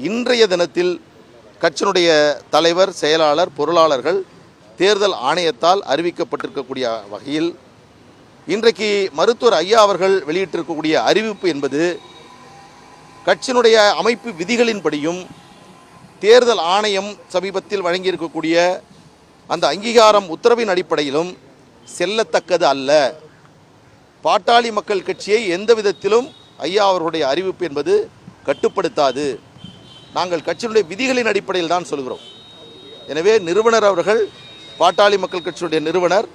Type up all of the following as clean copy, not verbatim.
இன்றைய தினத்தில் கட்சியினுடைய தலைவர், செயலாளர், பொருளாளர்கள் தேர்தல் ஆணையத்தால் அறிவிக்கப்பட்டிருக்கக்கூடிய வகையில் இன்றைக்கு மருத்துவர் ஐயா அவர்கள் வெளியிட்டிருக்கக்கூடிய அறிவிப்பு என்பது கட்சியினுடைய அமைப்பு விதிகளின்படியும் தேர்தல் ஆணையம் சமீபத்தில் வழங்கியிருக்கக்கூடிய அந்த அங்கீகாரம் உத்தரவின் அடிப்படையிலும் செல்லத்தக்கது அல்ல. பாட்டாளி மக்கள் கட்சியை எந்த விதத்திலும் ஐயா அவர்களுடைய அறிவிப்பு என்பது கட்டுப்படுத்தாது. நாங்கள் கட்சியினுடைய விதிகளின் அடிப்படையில் தான் சொல்கிறோம். எனவே நிறுவனர் அவர்கள் பாட்டாளி மக்கள் கட்சியுடைய நிறுவனர்.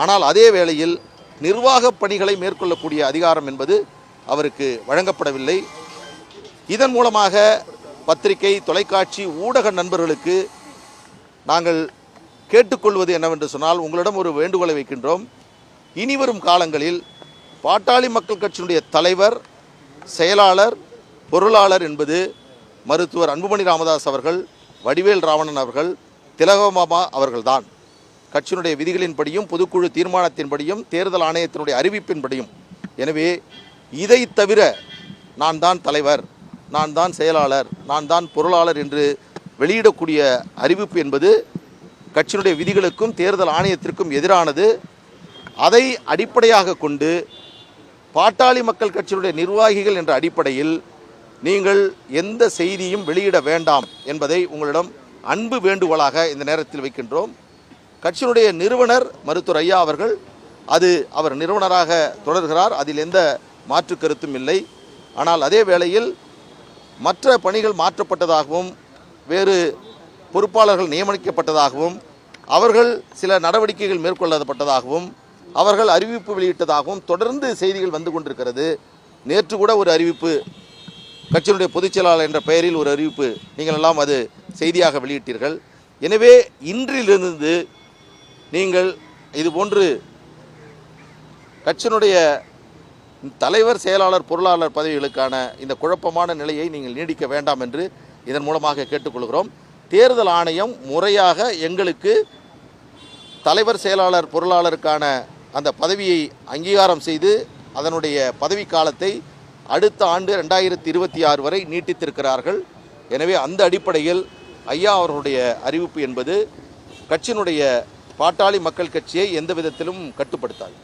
ஆனால் அதே வேளையில் நிர்வாக பணிகளை மேற்கொள்ளக்கூடிய அதிகாரம் என்பது அவருக்கு வழங்கப்படவில்லை. இதன் மூலமாக பத்திரிகை, தொலைக்காட்சி, ஊடக நண்பர்களுக்கு நாங்கள் கேட்டுக்கொள்வது என்னவென்று சொன்னால், உங்களிடம் ஒரு வேண்டுகோளை வைக்கின்றோம். இனிவரும் காலங்களில் பாட்டாளி மக்கள் கட்சியினுடைய தலைவர், செயலாளர், பொருளாளர் என்பது மருத்துவர் அன்புமணி ராமதாஸ் அவர்கள், வடிவேல் ராவணன் அவர்கள், திலகமாமா அவர்கள்தான். கட்சியினுடைய விதிகளின்படியும் பொதுக்குழு தீர்மானத்தின்படியும் தேர்தல் ஆணையத்தினுடைய அறிவிப்பின்படியும். எனவே இதை தவிர நான் தான் தலைவர், நான் தான் செயலாளர், நான் தான் பொருளாளர் என்று வெளியிடக்கூடிய அறிவிப்பு என்பது கட்சியினுடைய விதிகளுக்கும் தேர்தல் ஆணையத்திற்கும் எதிரானது. அதை அடிப்படையாக கொண்டு பாட்டாளி மக்கள் கட்சியினுடைய நிர்வாகிகள் என்ற அடிப்படையில் நீங்கள் எந்த செய்தியும் வெளியிட வேண்டாம் என்பதை உங்களிடம் அன்பு வேண்டுகோளாக இந்த நேரத்தில் வைக்கின்றோம். கட்சியினுடைய நிறுவனர் மருத்துவர் ஐயா அவர்கள் அவர் நிறுவனராக தொடர்கிறார். அதில் எந்த மாற்று கருத்தும் இல்லை. ஆனால் அதே வேளையில் மற்ற பணிகள் மாற்றப்பட்டதாகவும் வேறு பொறுப்பாளர்கள் நியமிக்கப்பட்டதாகவும் அவர்கள் சில நடவடிக்கைகள் மேற்கொள்ளப்பட்டதாகவும் அவர்கள் அறிவிப்பு வெளியிட்டதாகவும் தொடர்ந்து செய்திகள் வந்து கொண்டிருக்கிறது. நேற்று கூட ஒரு அறிவிப்பு, கட்சியினுடைய பொதுச் செயலாளர் என்ற பெயரில் ஒரு அறிவிப்பு நீங்கள் எல்லாம் அது செய்தியாக வெளியிட்டீர்கள். எனவே இன்றிலிருந்து நீங்கள் இதுபோன்று கட்சியினுடைய தலைவர், செயலாளர், பொருளாளர் பதவிகளுக்கான இந்த குழப்பமான நிலையை நீங்கள் நீடிக்க வேண்டாம் என்று இதன் மூலமாக கேட்டுக்கொள்கிறோம். தேர்தல் ஆணையம் முறையாக எங்களுக்கு தலைவர், செயலாளர், பொருளாளருக்கான அந்த பதவியை அங்கீகாரம் செய்து அதனுடைய பதவி காலத்தை அடுத்த ஆண்டு 2026 வரை நீட்டித்திருக்கிறார்கள். எனவே அந்த அடிப்படையில் ஐயா அவர்களுடைய அறிவிப்பு என்பது கட்சியினுடைய பாட்டாளி மக்கள் கட்சியை எந்த விதத்திலும் கட்டுப்படுத்தாது.